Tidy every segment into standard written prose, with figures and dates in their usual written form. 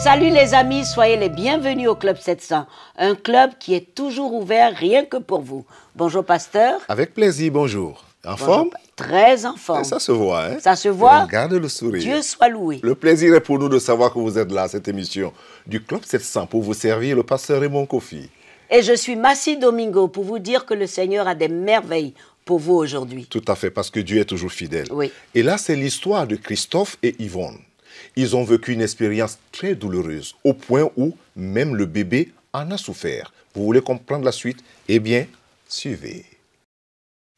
Salut les amis, soyez les bienvenus au Club 700, un club qui est toujours ouvert rien que pour vous. Bonjour pasteur. Avec plaisir, bonjour. En forme? Très en forme. Ça se voit, hein? Ça se voit. Regarde le sourire. Dieu soit loué. Le plaisir est pour nous de savoir que vous êtes là à cette émission du Club 700 pour vous servir le pasteur Raymond Kofi. Et je suis Massi Domingo pour vous dire que le Seigneur a des merveilles pour vous aujourd'hui. Tout à fait, parce que Dieu est toujours fidèle. Oui. Et là, c'est l'histoire de Christophe et Yvonne. Ils ont vécu une expérience très douloureuse, au point où même le bébé en a souffert. Vous voulez comprendre la suite? Eh bien, suivez.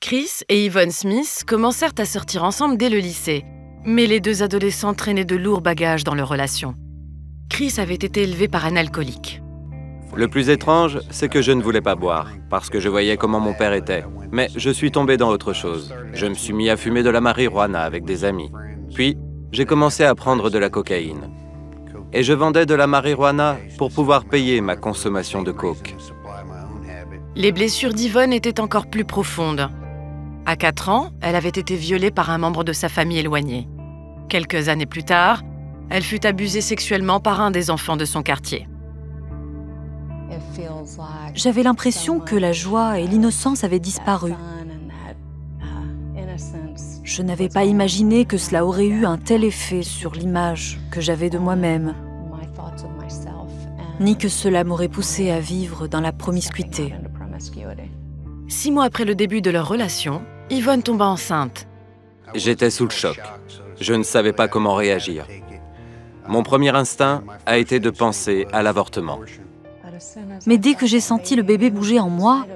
Chris et Yvonne Smith commencèrent à sortir ensemble dès le lycée. Mais les deux adolescents traînaient de lourds bagages dans leur relation. Chris avait été élevé par un alcoolique. Le plus étrange, c'est que je ne voulais pas boire, parce que je voyais comment mon père était. Mais je suis tombé dans autre chose. Je me suis mis à fumer de la marijuana avec des amis. Puis, j'ai commencé à prendre de la cocaïne. Et je vendais de la marijuana pour pouvoir payer ma consommation de coke. Les blessures d'Yvonne étaient encore plus profondes. À 4 ans, elle avait été violée par un membre de sa famille éloignée. Quelques années plus tard, elle fut abusée sexuellement par un des enfants de son quartier. J'avais l'impression que la joie et l'innocence avaient disparu. Je n'avais pas imaginé que cela aurait eu un tel effet sur l'image que j'avais de moi-même, ni que cela m'aurait poussé à vivre dans la promiscuité. 6 mois après le début de leur relation, Yvonne tomba enceinte. J'étais sous le choc. Je ne savais pas comment réagir. Mon premier instinct a été de penser à l'avortement. Mais dès que j'ai senti le bébé bouger en moi,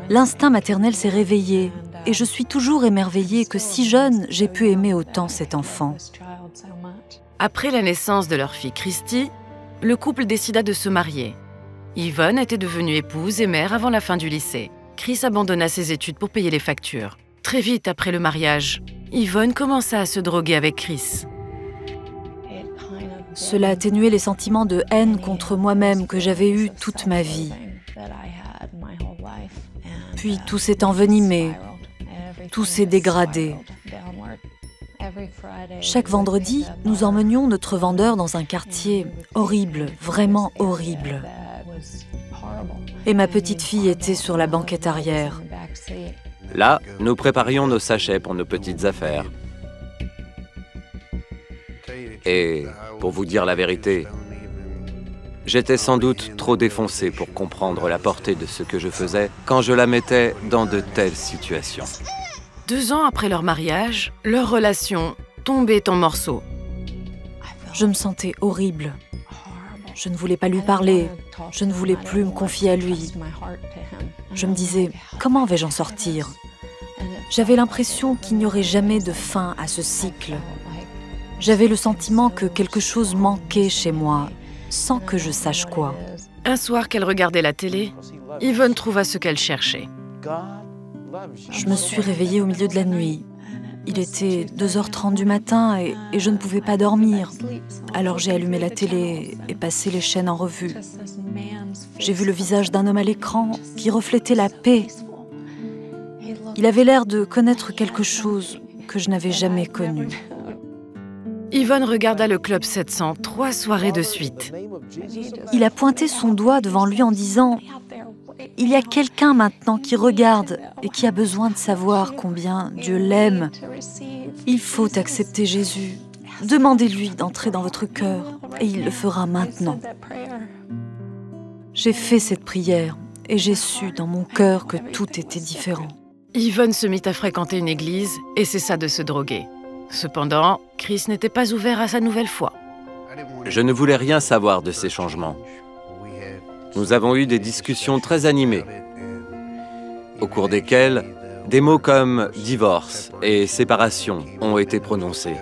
l'instinct maternel s'est réveillé et je suis toujours émerveillée que si jeune, j'ai pu aimer autant cet enfant. Après la naissance de leur fille Christy, le couple décida de se marier. Yvonne était devenue épouse et mère avant la fin du lycée. Chris abandonna ses études pour payer les factures. Très vite après le mariage, Yvonne commença à se droguer avec Chris. Cela atténuait les sentiments de haine contre moi-même que j'avais eus toute ma vie. Puis tout s'est envenimé, tout s'est dégradé. Chaque vendredi, nous emmenions notre vendeur dans un quartier horrible, vraiment horrible. Et ma petite fille était sur la banquette arrière. Là, nous préparions nos sachets pour nos petites affaires. Et pour vous dire la vérité, j'étais sans doute trop défoncé pour comprendre la portée de ce que je faisais quand je la mettais dans de telles situations. 2 ans après leur mariage, leur relation tombait en morceaux. Je me sentais horrible. Je ne voulais pas lui parler. Je ne voulais plus me confier à lui. Je me disais, comment vais-je en sortir? J'avais l'impression qu'il n'y aurait jamais de fin à ce cycle. J'avais le sentiment que quelque chose manquait chez moi, sans que je sache quoi. Un soir qu'elle regardait la télé, Yvonne trouva ce qu'elle cherchait. Je me suis réveillée au milieu de la nuit. Il était 2h30 du matin et je ne pouvais pas dormir. Alors j'ai allumé la télé et passé les chaînes en revue. J'ai vu le visage d'un homme à l'écran qui reflétait la paix. Il avait l'air de connaître quelque chose que je n'avais jamais connu. Yvonne regarda le Club 700 3 soirées de suite. Il a pointé son doigt devant lui en disant « Il y a quelqu'un maintenant qui regarde et qui a besoin de savoir combien Dieu l'aime. Il faut accepter Jésus. Demandez-lui d'entrer dans votre cœur et il le fera maintenant. » J'ai fait cette prière et j'ai su dans mon cœur que tout était différent. Yvonne se mit à fréquenter une église et cessa de se droguer. Cependant, Chris n'était pas ouvert à sa nouvelle foi. Je ne voulais rien savoir de ces changements. Nous avons eu des discussions très animées, au cours desquelles des mots comme divorce et séparation ont été prononcés.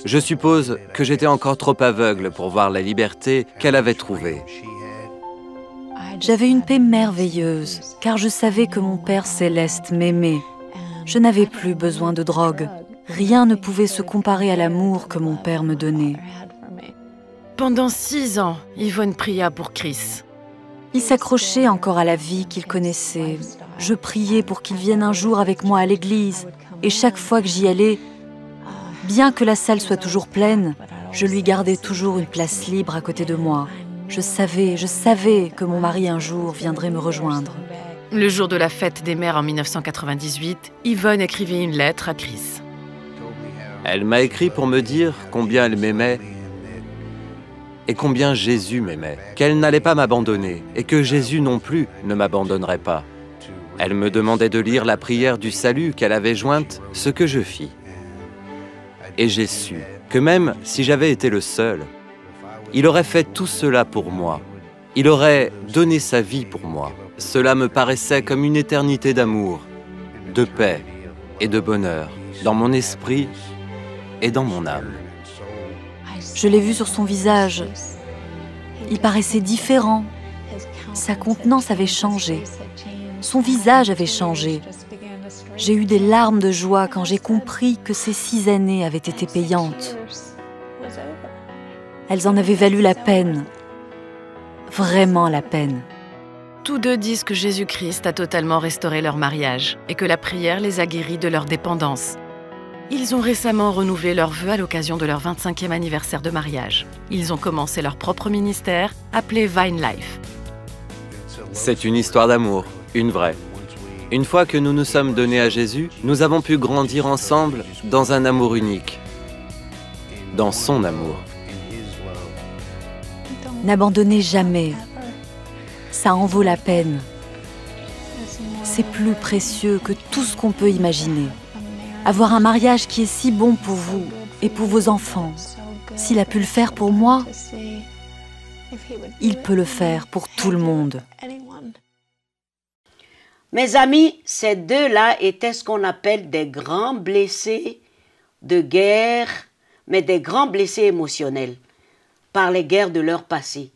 Je suppose que j'étais encore trop aveugle pour voir la liberté qu'elle avait trouvée. J'avais une paix merveilleuse, car je savais que mon Père céleste m'aimait. Je n'avais plus besoin de drogue. Rien ne pouvait se comparer à l'amour que mon Père me donnait. Pendant 6 ans, Yvonne pria pour Chris. Il s'accrochait encore à la vie qu'il connaissait. Je priais pour qu'il vienne un jour avec moi à l'église. Et chaque fois que j'y allais, bien que la salle soit toujours pleine, Je lui gardais toujours une place libre à côté de moi. Je savais que mon mari un jour viendrait me rejoindre. Le jour de la fête des mères en 1998, Yvonne écrivait une lettre à Chris. Elle m'a écrit pour me dire combien elle m'aimait et combien Jésus m'aimait, qu'elle n'allait pas m'abandonner et que Jésus non plus ne m'abandonnerait pas. Elle me demandait de lire la prière du salut qu'elle avait jointe, ce que je fis. Et j'ai su que même si j'avais été le seul, il aurait fait tout cela pour moi. Il aurait donné sa vie pour moi. Cela me paraissait comme une éternité d'amour, de paix et de bonheur, dans mon esprit et dans mon âme. Je l'ai vu sur son visage. Il paraissait différent. Sa contenance avait changé. Son visage avait changé. J'ai eu des larmes de joie quand j'ai compris que ces 6 années avaient été payantes. Elles en avaient valu la peine. Vraiment la peine. Tous deux disent que Jésus-Christ a totalement restauré leur mariage et que la prière les a guéris de leur dépendance. Ils ont récemment renouvelé leurs vœux à l'occasion de leur 25e anniversaire de mariage. Ils ont commencé leur propre ministère, appelé Vine Life. C'est une histoire d'amour, une vraie. Une fois que nous nous sommes donnés à Jésus, nous avons pu grandir ensemble dans un amour unique, dans son amour. N'abandonnez jamais. Ça en vaut la peine. C'est plus précieux que tout ce qu'on peut imaginer. Avoir un mariage qui est si bon pour vous et pour vos enfants, s'il a pu le faire pour moi, il peut le faire pour tout le monde. Mes amis, ces deux-là étaient ce qu'on appelle des grands blessés de guerre, mais des grands blessés émotionnels par les guerres de leur passé.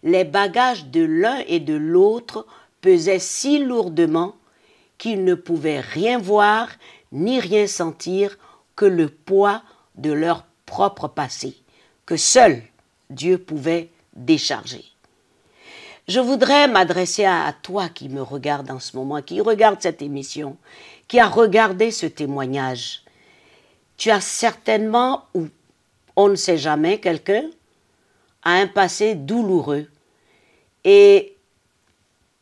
Les bagages de l'un et de l'autre pesaient si lourdement qu'ils ne pouvaient rien voir ni rien sentir que le poids de leur propre passé, que seul Dieu pouvait décharger. Je voudrais m'adresser à toi qui me regarde en ce moment, qui regarde cette émission, qui a regardé ce témoignage. Tu as certainement, ou on ne sait jamais, quelqu'un a un passé douloureux et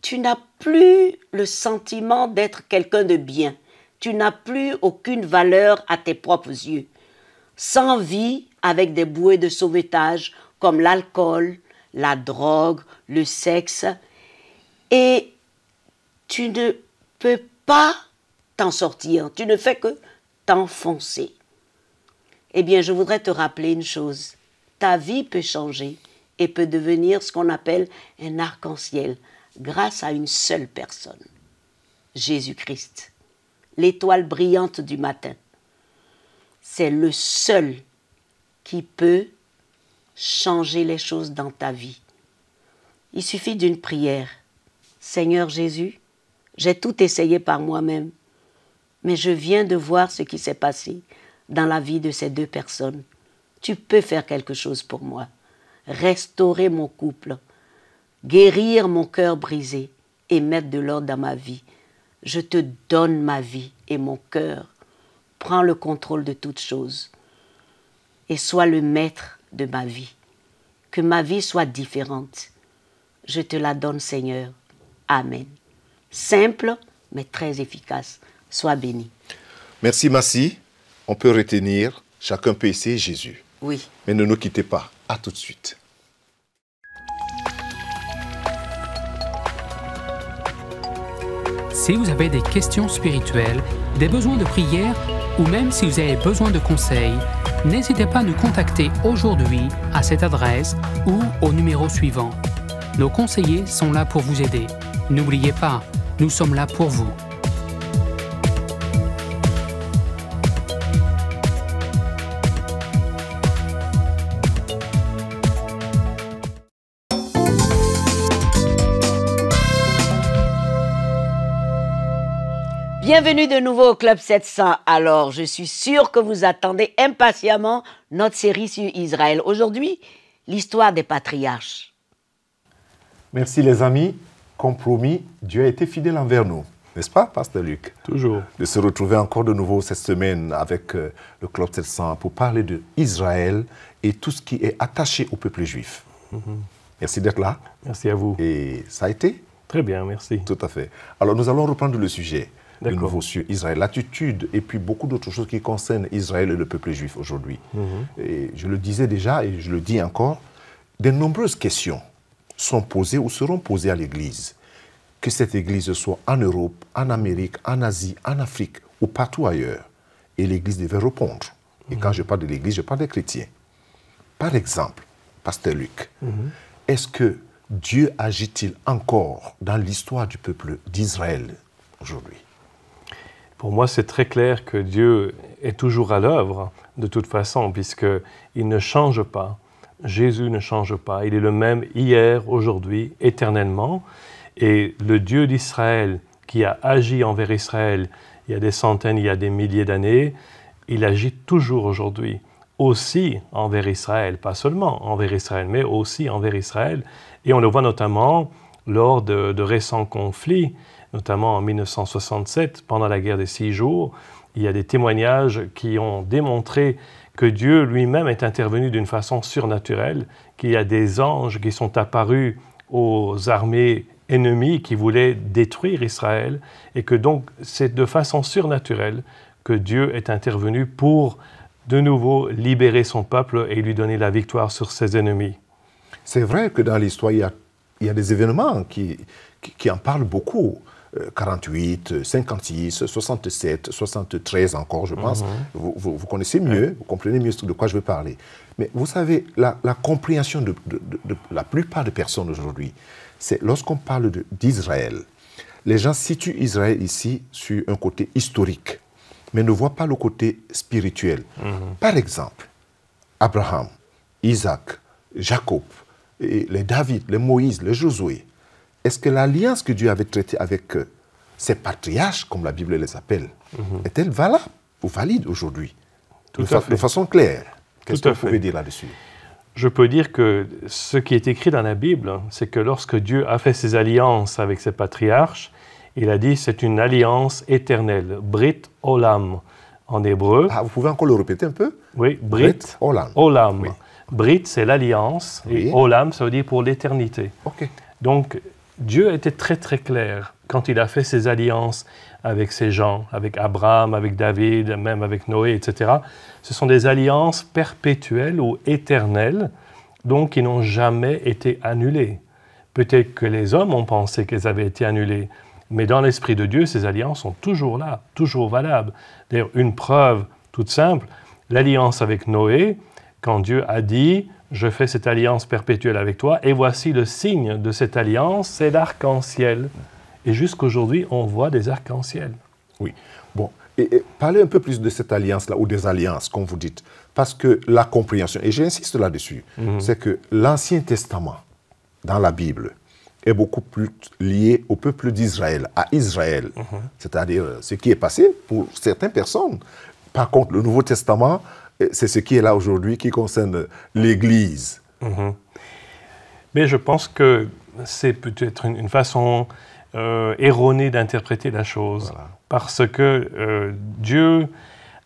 tu n'as plus le sentiment d'être quelqu'un de bien. Tu n'as plus aucune valeur à tes propres yeux. Sans vie, avec des bouées de sauvetage comme l'alcool, la drogue, le sexe, et tu ne peux pas t'en sortir. Tu ne fais que t'enfoncer. Eh bien, je voudrais te rappeler une chose. Ta vie peut changer et peut devenir ce qu'on appelle un arc-en-ciel grâce à une seule personne, Jésus-Christ. L'étoile brillante du matin. C'est le seul qui peut changer les choses dans ta vie. Il suffit d'une prière. Seigneur Jésus, j'ai tout essayé par moi-même, mais je viens de voir ce qui s'est passé dans la vie de ces deux personnes. Tu peux faire quelque chose pour moi. Restaurer mon couple, guérir mon cœur brisé et mettre de l'ordre dans ma vie. Je te donne ma vie et mon cœur. Prends le contrôle de toutes choses et sois le maître de ma vie. Que ma vie soit différente. Je te la donne, Seigneur. Amen. Simple, mais très efficace. Sois béni. Merci, Massi. On peut retenir, chacun peut essayer Jésus. Oui. Mais ne nous quittez pas. À tout de suite. Si vous avez des questions spirituelles, des besoins de prière ou même si vous avez besoin de conseils, n'hésitez pas à nous contacter aujourd'hui à cette adresse ou au numéro suivant. Nos conseillers sont là pour vous aider. N'oubliez pas, nous sommes là pour vous. Bienvenue de nouveau au Club 700. Alors, je suis sûre que vous attendez impatiemment notre série sur Israël. Aujourd'hui, l'histoire des patriarches. Merci les amis. Comme promis, Dieu a été fidèle envers nous. N'est-ce pas, Pasteur Luc? Toujours. De se retrouver encore de nouveau cette semaine avec le Club 700 pour parler d'Israël et tout ce qui est attaché au peuple juif. Merci d'être là. Merci à vous. Et ça a été? Très bien, merci. Tout à fait. Alors nous allons reprendre le sujet de nouveau sur Israël, l'attitude et puis beaucoup d'autres choses qui concernent Israël et le peuple juif aujourd'hui. Et je le disais déjà et je le dis encore, de nombreuses questions sont posées ou seront posées à l'Église. Que cette Église soit en Europe, en Amérique, en Asie, en Afrique ou partout ailleurs. Et l'Église devait répondre. Et quand je parle de l'Église, je parle des chrétiens. Par exemple, Pasteur Luc, est-ce que Dieu agit-il encore dans l'histoire du peuple d'Israël aujourd'hui? Pour moi, c'est très clair que Dieu est toujours à l'œuvre, de toute façon, puisqu'il ne change pas. Jésus ne change pas. Il est le même hier, aujourd'hui, éternellement. Et le Dieu d'Israël, qui a agi envers Israël il y a des centaines, il y a des milliers d'années, il agit toujours aujourd'hui, aussi envers Israël, pas seulement envers Israël, mais aussi envers Israël. Et on le voit notamment lors de récents conflits, notamment en 1967, pendant la guerre des 6 jours. Il y a des témoignages qui ont démontré que Dieu lui-même est intervenu d'une façon surnaturelle, qu'il y a des anges qui sont apparus aux armées ennemies qui voulaient détruire Israël, et que donc c'est de façon surnaturelle que Dieu est intervenu pour de nouveau libérer son peuple et lui donner la victoire sur ses ennemis. C'est vrai que dans l'histoire, il y a des événements qui en parlent beaucoup. 48, 56, 67, 73 encore, je pense. Vous connaissez mieux, vous comprenez mieux de quoi je veux parler. Mais vous savez, la compréhension de la plupart des personnes aujourd'hui, c'est lorsqu'on parle d'Israël, les gens situent Israël ici sur un côté historique, mais ne voient pas le côté spirituel. Par exemple, Abraham, Isaac, Jacob, et les David, les Moïse, les Josué, est-ce que l'alliance que Dieu avait traitée avec ces patriarches, comme la Bible les appelle, est-elle valable ou valide aujourd'hui? De façon claire, qu'est-ce que vous pouvez dire là-dessus? Je peux dire que ce qui est écrit dans la Bible, c'est que lorsque Dieu a fait ses alliances avec ses patriarches, il a dit c'est une alliance éternelle, Brit Olam en hébreu. Ah, vous pouvez encore le répéter un peu? Oui, Brit Olam. Olam. Oui. Brit, c'est l'alliance, et Olam, ça veut dire pour l'éternité. Donc, Dieu était très très clair quand il a fait ses alliances avec ces gens, avec Abraham, avec David, même avec Noé, etc. Ce sont des alliances perpétuelles ou éternelles, donc qui n'ont jamais été annulées. Peut-être que les hommes ont pensé qu'elles avaient été annulées, mais dans l'esprit de Dieu, ces alliances sont toujours là, toujours valables. D'ailleurs, une preuve toute simple, l'alliance avec Noé, quand Dieu a dit « Je fais cette alliance perpétuelle avec toi, et voici le signe de cette alliance, c'est l'arc-en-ciel. » Et jusqu'aujourd'hui, on voit des arcs-en-ciel. Oui. Bon, et parlez un peu plus de cette alliance-là, ou des alliances, comme vous dites. Parce que la compréhension, et j'insiste là-dessus, c'est que l'Ancien Testament, dans la Bible, est beaucoup plus lié au peuple d'Israël, à Israël. C'est-à-dire ce qui est passé pour certaines personnes. Par contre, le Nouveau Testament, c'est ce qui est là aujourd'hui qui concerne l'Église. Mais je pense que c'est peut-être une façon erronée d'interpréter la chose. Voilà. Parce que Dieu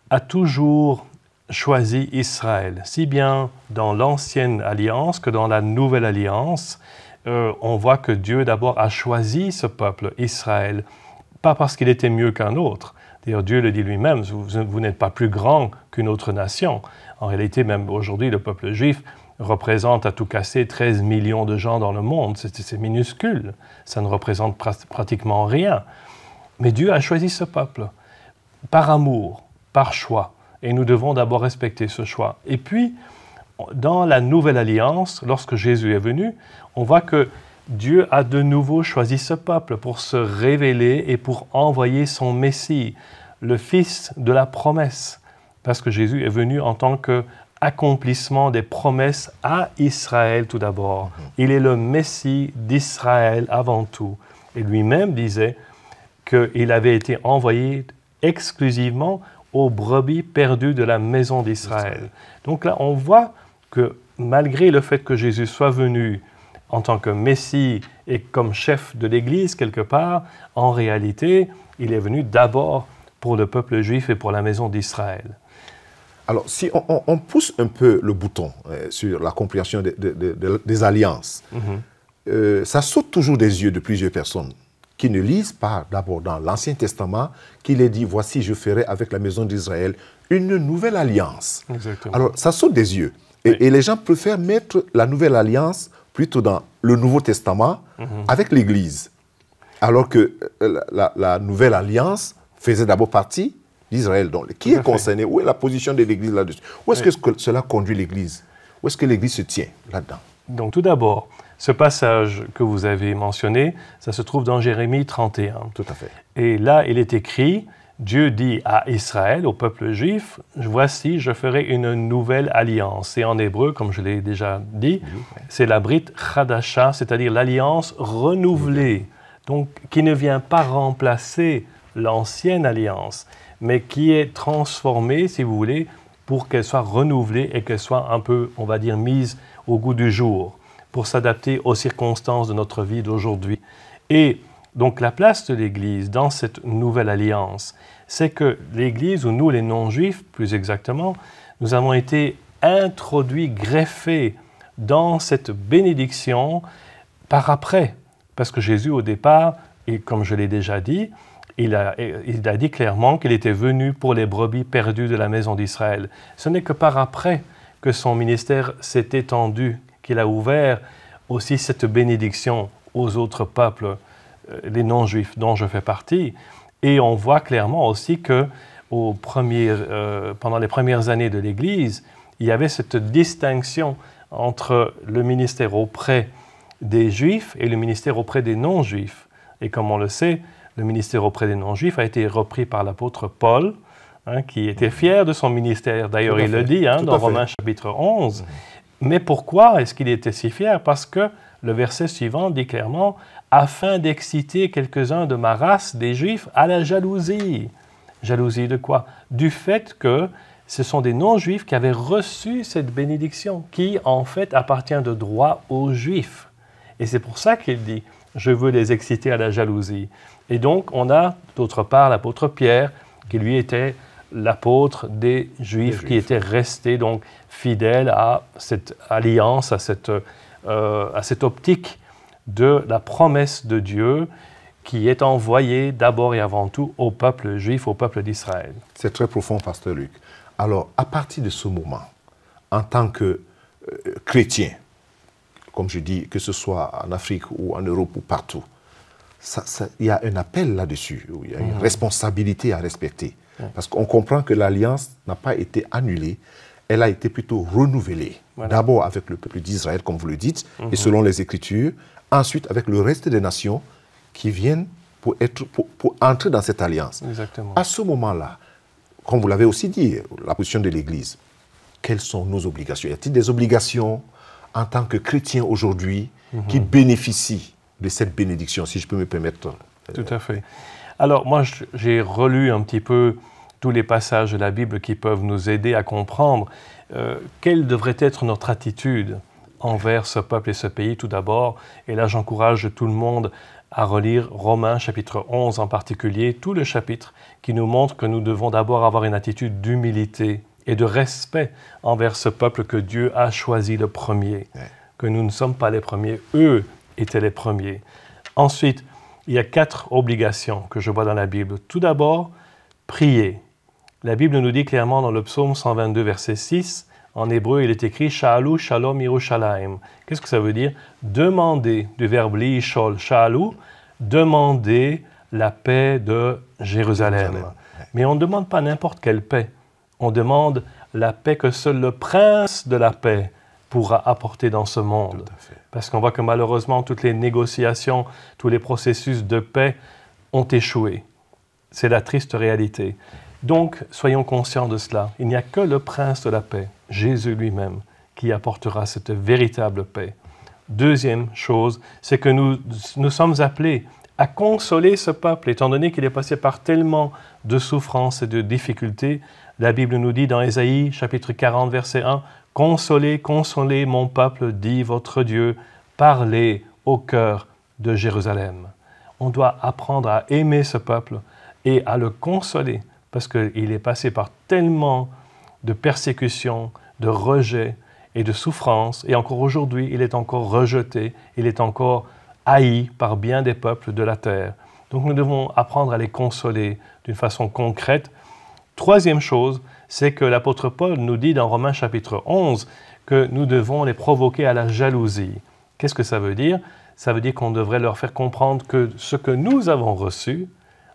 a toujours choisi Israël. Si bien dans l'Ancienne Alliance que dans la Nouvelle Alliance, on voit que Dieu d'abord a choisi ce peuple, Israël, pas parce qu'il était mieux qu'un autre. D'ailleurs, Dieu le dit lui-même, vous n'êtes pas plus grand qu'une autre nation. En réalité, même aujourd'hui, le peuple juif représente à tout casser 13 millions de gens dans le monde. C'est minuscule, ça ne représente pratiquement rien. Mais Dieu a choisi ce peuple, par amour, par choix. Et nous devons d'abord respecter ce choix. Et puis, dans la Nouvelle Alliance, lorsque Jésus est venu, on voit que Dieu a de nouveau choisi ce peuple pour se révéler et pour envoyer son Messie, le Fils de la promesse. Parce que Jésus est venu en tant qu'accomplissement des promesses à Israël tout d'abord. Il est le Messie d'Israël avant tout. Et lui-même disait qu'il avait été envoyé exclusivement aux brebis perdues de la maison d'Israël. Donc là, on voit que malgré le fait que Jésus soit venu en tant que Messie et comme chef de l'Église quelque part, en réalité, il est venu d'abord pour le peuple juif et pour la maison d'Israël. Alors, si on pousse un peu le bouton sur la compréhension des alliances, ça saute toujours des yeux de plusieurs personnes qui ne lisent pas d'abord dans l'Ancien Testament qu'il est dit « Voici, je ferai avec la maison d'Israël une nouvelle alliance ». Alors, ça saute des yeux. Et les gens préfèrent mettre la nouvelle alliance plutôt dans le Nouveau Testament avec l'Église. Alors que la nouvelle alliance faisait d'abord partie d'Israël. Donc, qui est concerné? Où est la position de l'Église là-dessus? Où est-ce que cela conduit l'Église? Où est-ce que l'Église se tient là-dedans? Donc, tout d'abord, ce passage que vous avez mentionné, ça se trouve dans Jérémie 31. Tout à fait. Et là, il est écrit, Dieu dit à Israël, au peuple juif, « Voici, je ferai une nouvelle alliance. » Et en hébreu, comme je l'ai déjà dit, c'est la Brit Chadasha, c'est-à-dire l'alliance renouvelée, donc qui ne vient pas remplacer l'ancienne alliance, mais qui est transformée, si vous voulez, pour qu'elle soit renouvelée et qu'elle soit un peu, on va dire, mise au goût du jour, pour s'adapter aux circonstances de notre vie d'aujourd'hui. Et donc la place de l'Église dans cette nouvelle alliance, c'est que l'Église, ou nous les non-juifs plus exactement, nous avons été introduits, greffés dans cette bénédiction par après. Parce que Jésus au départ, et comme je l'ai déjà dit, il a dit clairement qu'il était venu pour les brebis perdues de la maison d'Israël. Ce n'est que par après que son ministère s'est étendu, qu'il a ouvert aussi cette bénédiction aux autres peuples, les non-juifs dont je fais partie. Et on voit clairement aussi que pendant les premières années de l'Église, il y avait cette distinction entre le ministère auprès des Juifs et le ministère auprès des non-Juifs. Et comme on le sait, le ministère auprès des non-Juifs a été repris par l'apôtre Paul, qui était fier de son ministère. D'ailleurs, il le dit dans Romains chapitre 11. Mais pourquoi est-ce qu'il était si fier? Parce que le verset suivant dit clairement « afin d'exciter quelques-uns de ma race, des Juifs, à la jalousie ». Jalousie de quoi? Du fait que ce sont des non-Juifs qui avaient reçu cette bénédiction, qui en fait appartient de droit aux Juifs. Et c'est pour ça qu'il dit « je veux les exciter à la jalousie ». Et donc, on a d'autre part l'apôtre Pierre, qui lui était l'apôtre des Juifs, qui était resté donc fidèle à cette alliance, à cette optique de la promesse de Dieu qui est envoyée d'abord et avant tout au peuple juif, au peuple d'Israël. C'est très profond, pasteur Luc. Alors, à partir de ce moment, en tant que chrétien, comme je dis, que ce soit en Afrique ou en Europe ou partout, il y a un appel là-dessus, il y a une responsabilité à respecter. Parce qu'on comprend que l'alliance n'a pas été annulée, elle a été plutôt renouvelée. Voilà. D'abord avec le peuple d'Israël, comme vous le dites, et selon les Écritures, ensuite avec le reste des nations qui viennent pour entrer dans cette alliance. Exactement. À ce moment-là, comme vous l'avez aussi dit, la position de l'Église, quelles sont nos obligations? Y a-t-il des obligations en tant que chrétiens aujourd'hui qui bénéficient de cette bénédiction, si je peux me permettre? Tout à fait. Alors, moi, j'ai relu un petit peu tous les passages de la Bible qui peuvent nous aider à comprendre quelle devrait être notre attitude envers ce peuple et ce pays, tout d'abord. Et là, j'encourage tout le monde à relire Romains, chapitre 11 en particulier, tout le chapitre qui nous montre que nous devons d'abord avoir une attitude d'humilité et de respect envers ce peuple que Dieu a choisi le premier, que nous ne sommes pas les premiers, eux étaient les premiers. Ensuite, il y a 4 obligations que je vois dans la Bible. Tout d'abord, prier. La Bible nous dit clairement dans le psaume 122, verset 6, en hébreu, il est écrit « Sha'alu shalom Yerushalayim ». Qu'est-ce que ça veut dire? Demander, du verbe « li'ishol » « Sha'alu », demander la paix de Jérusalem. Mais on ne demande pas n'importe quelle paix. On demande la paix que seul le prince de la paix pourra apporter dans ce monde. Parce qu'on voit que malheureusement, toutes les négociations, tous les processus de paix ont échoué. C'est la triste réalité. Donc, soyons conscients de cela. Il n'y a que le prince de la paix, Jésus lui-même, qui apportera cette véritable paix. Deuxième chose, c'est que nous sommes appelés à consoler ce peuple, étant donné qu'il est passé par tellement de souffrances et de difficultés. La Bible nous dit dans Ésaïe, chapitre 40, verset 1, « Consolez, consolez mon peuple, dit votre Dieu, parler au cœur de Jérusalem. On doit apprendre à aimer ce peuple et à le consoler, parce qu'il est passé par tellement de persécutions, de rejets et de souffrances, et encore aujourd'hui, il est encore rejeté, il est encore haï par bien des peuples de la terre. Donc nous devons apprendre à les consoler d'une façon concrète. Troisième chose, c'est que l'apôtre Paul nous dit dans Romains chapitre 11 que nous devons les provoquer à la jalousie. Qu'est-ce que ça veut dire? Ça veut dire qu'on devrait leur faire comprendre que ce que nous avons reçu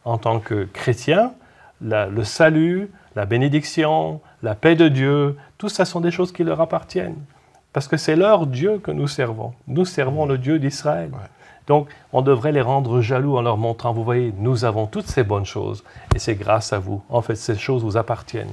en tant que chrétiens, le salut, la bénédiction, la paix de Dieu, tout ça sont des choses qui leur appartiennent. Parce que c'est leur Dieu que nous servons. Nous servons le Dieu d'Israël. Ouais. Donc, on devrait les rendre jaloux en leur montrant, vous voyez, nous avons toutes ces bonnes choses et c'est grâce à vous. En fait, ces choses vous appartiennent.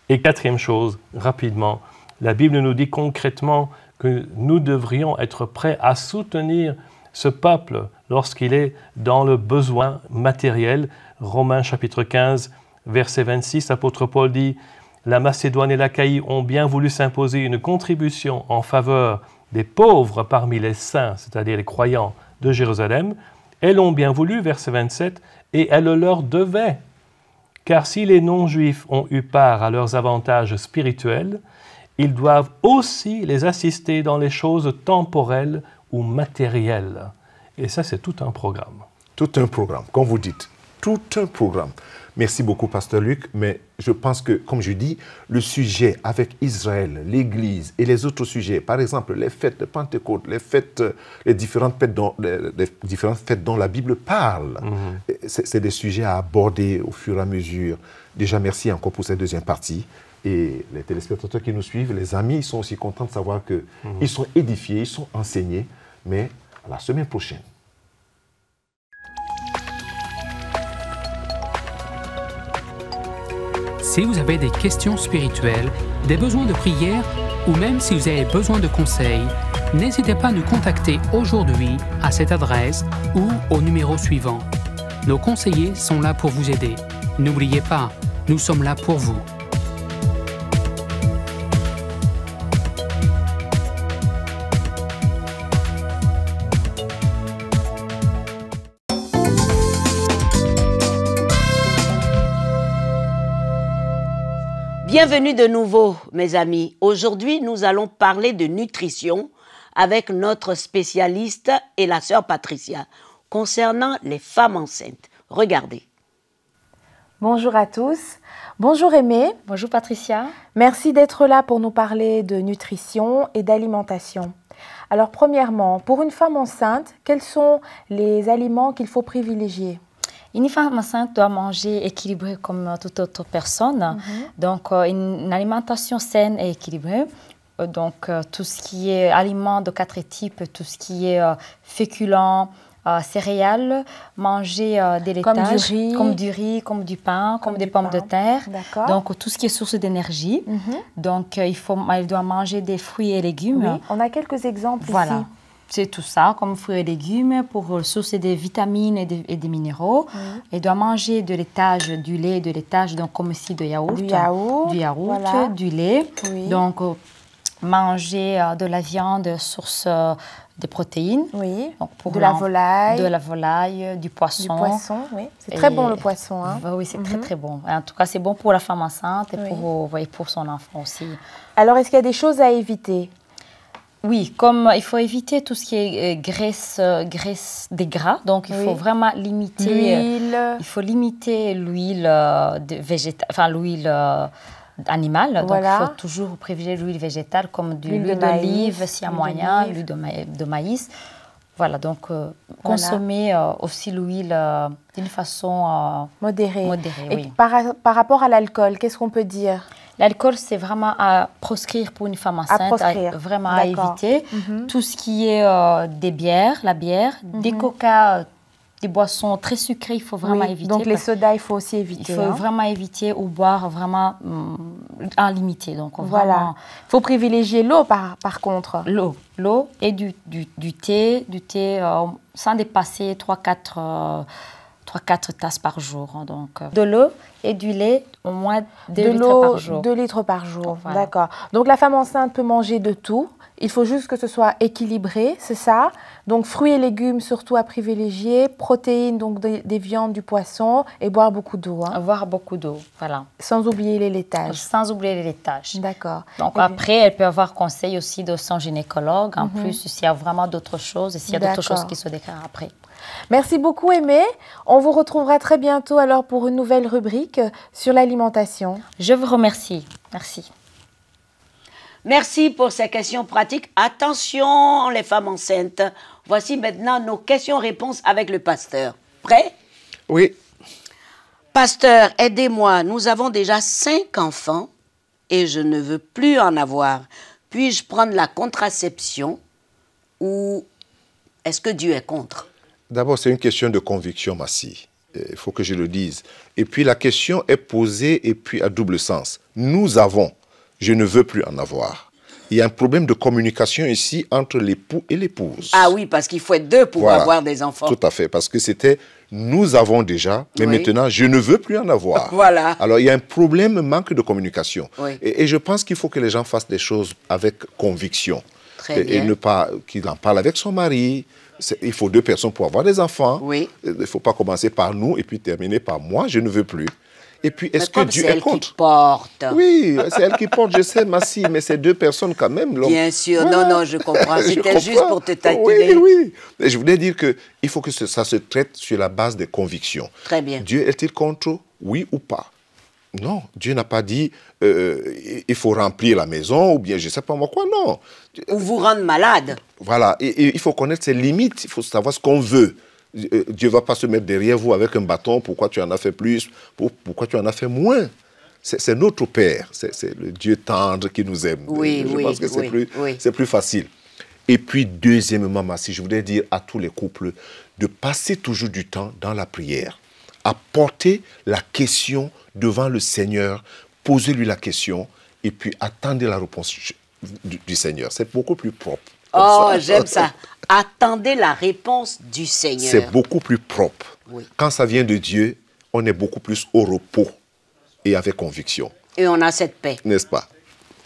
Et quatrième chose, rapidement, la Bible nous dit concrètement que nous devrions être prêts à soutenir ce peuple lorsqu'il est dans le besoin matériel. Romains chapitre 15, verset 26, l'apôtre Paul dit « La Macédoine et l'Achaïe ont bien voulu s'imposer une contribution en faveur des pauvres parmi les saints, c'est-à-dire les croyants de Jérusalem. Elles l'ont bien voulu, verset 27, et elles le leur devaient. Car si les non-juifs ont eu part à leurs avantages spirituels, ils doivent aussi les assister dans les choses temporelles ou matérielles. » Et ça, c'est tout un programme. Tout un programme, comme vous dites. Tout un programme. Merci beaucoup, Pasteur Luc, mais je pense que, comme je dis, le sujet avec Israël, l'Église et les autres sujets, par exemple les fêtes de Pentecôte, les différentes fêtes dont la Bible parle, c'est des sujets à aborder au fur et à mesure. Déjà, merci encore pour cette deuxième partie. Et les téléspectateurs qui nous suivent, les amis, ils sont aussi contents de savoir qu'ils sont édifiés, ils sont enseignés, mais à la semaine prochaine. Si vous avez des questions spirituelles, des besoins de prière ou même si vous avez besoin de conseils, n'hésitez pas à nous contacter aujourd'hui à cette adresse ou au numéro suivant. Nos conseillers sont là pour vous aider. N'oubliez pas, nous sommes là pour vous. Bienvenue de nouveau, mes amis. Aujourd'hui, nous allons parler de nutrition avec notre spécialiste et la sœur Patricia concernant les femmes enceintes. Regardez. Bonjour à tous. Bonjour Aimée. Bonjour Patricia. Merci d'être là pour nous parler de nutrition et d'alimentation. Alors premièrement, pour une femme enceinte, quels sont les aliments qu'il faut privilégier ? Une femme enceinte doit manger équilibré comme toute autre personne. Donc, une alimentation saine et équilibrée. Donc, tout ce qui est aliments de 4 types, tout ce qui est féculents, céréales, manger des laitages, comme du riz, comme du pain, comme des pommes de terre. Donc, tout ce qui est source d'énergie. Donc, elle doit manger des fruits et légumes. Oui, on a quelques exemples ici. C'est tout ça, comme fruits et légumes, pour sourcer des vitamines et des minéraux. Elle doit manger de laitage, du lait de laitage, donc comme ici de yaourt. Du yaourt, du lait. Donc, manger de la viande, source de protéines. Donc pour de la volaille. De la volaille, du poisson. Du poisson, oui. C'est très bon le poisson. Hein. Oui, c'est très très bon. En tout cas, c'est bon pour la femme enceinte et pour son enfant aussi. Alors, est-ce qu'il y a des choses à éviter ? Oui, comme il faut éviter tout ce qui est graisse des gras, donc il faut vraiment limiter l'huile. Il faut limiter l'huile l'huile animale. Donc il faut toujours privilégier l'huile végétale comme de l'huile d'olive, s'il y a moyen, l'huile de maïs. Voilà, donc consommer aussi l'huile d'une façon modérée. Et par rapport à l'alcool, qu'est-ce qu'on peut dire ? L'alcool, c'est vraiment à proscrire pour une femme enceinte, vraiment à éviter. Tout ce qui est des bières, la bière, des coca, des boissons très sucrées, il faut vraiment éviter. Donc les sodas, il faut aussi éviter. Il faut vraiment éviter ou boire vraiment en limité. Donc voilà. Il faut privilégier l'eau par contre. L'eau et du thé sans dépasser 3-4 3-4 tasses par jour. Donc, de l'eau et du lait, au moins 2 litres par jour. 2 litres par jour, voilà. D'accord. Donc la femme enceinte peut manger de tout. Il faut juste que ce soit équilibré, c'est ça. Donc fruits et légumes surtout à privilégier, protéines, donc des viandes, du poisson et boire beaucoup d'eau. Hein. Boire beaucoup d'eau, voilà. Sans oublier les laitages. Sans oublier les laitages. D'accord. Donc après, elle peut avoir conseil aussi de son gynécologue. En plus, s'il y a vraiment d'autres choses, et s'il y a d'autres choses qui se déclarent après. Merci beaucoup Aimée. On vous retrouvera très bientôt alors pour une nouvelle rubrique sur l'alimentation. Je vous remercie. Merci. Merci pour ces questions pratiques. Attention les femmes enceintes. Voici maintenant nos questions-réponses avec le pasteur. Prêt? Oui. Pasteur, aidez-moi. Nous avons déjà 5 enfants et je ne veux plus en avoir. Puis-je prendre la contraception ou est-ce que Dieu est contre? D'abord, c'est une question de conviction, Massi. Il faut que je le dise. Et puis, la question est posée et puis à double sens. Nous avons, je ne veux plus en avoir. Il y a un problème de communication ici entre l'époux et l'épouse. Ah oui, parce qu'il faut être 2 pour avoir des enfants. Tout à fait, parce que c'était nous avons déjà, mais maintenant je ne veux plus en avoir. Voilà. Alors il y a un problème, un manque de communication. Oui. Et je pense qu'il faut que les gens fassent des choses avec conviction. Très bien. Et ne pas qu'il en parle avec son mari. Il faut 2 personnes pour avoir des enfants. Oui. Il ne faut pas commencer par nous et puis terminer par moi, je ne veux plus. Et puis, est-ce que Dieu est contre? Qui porte. Oui, c'est elle qui porte, je sais, Massi, mais c'est 2 personnes quand même. Bien sûr, voilà. Non, je comprends. C'était juste pour te taquiner. Oui, oui. Et je voulais dire qu'il faut que ça se traite sur la base des convictions. Très bien. Dieu est-il contre, oui ou pas? Non, Dieu n'a pas dit il faut remplir la maison ou bien je ne sais pas moi quoi, non. Ou vous rendre malade. Voilà, et il faut connaître ses limites, il faut savoir ce qu'on veut. Dieu ne va pas se mettre derrière vous avec un bâton, pourquoi tu en as fait plus, pourquoi tu en as fait moins. C'est notre Père, c'est le Dieu tendre qui nous aime. Oui, je pense que c'est plus facile. Et puis, deuxièmement, Massi, je voudrais dire à tous les couples de passer toujours du temps dans la prière, à porter la question devant le Seigneur, posez-lui la question et puis attendez la réponse du Seigneur. C'est beaucoup plus propre. Oh, j'aime ça. Attendez la réponse du Seigneur. C'est beaucoup plus propre. Oui. Quand ça vient de Dieu, on est beaucoup plus au repos et avec conviction. Et on a cette paix. N'est-ce pas?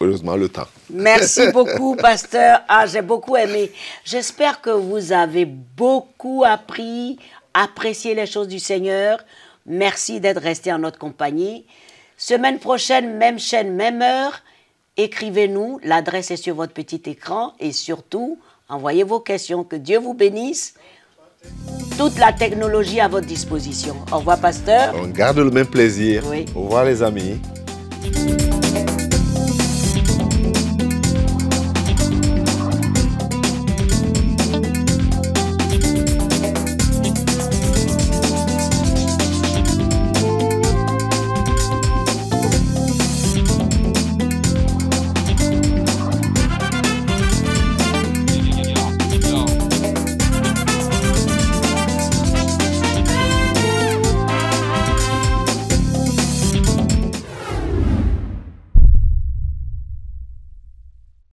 Heureusement, le temps. Merci beaucoup, pasteur. Ah, j'ai beaucoup aimé. J'espère que vous avez beaucoup appris, apprécié les choses du Seigneur. Merci d'être resté en notre compagnie. Semaine prochaine, même chaîne, même heure. Écrivez-nous, l'adresse est sur votre petit écran et surtout, envoyez vos questions. Que Dieu vous bénisse. Toute la technologie à votre disposition. Au revoir, pasteur. On garde le même plaisir. Oui. Au revoir, les amis.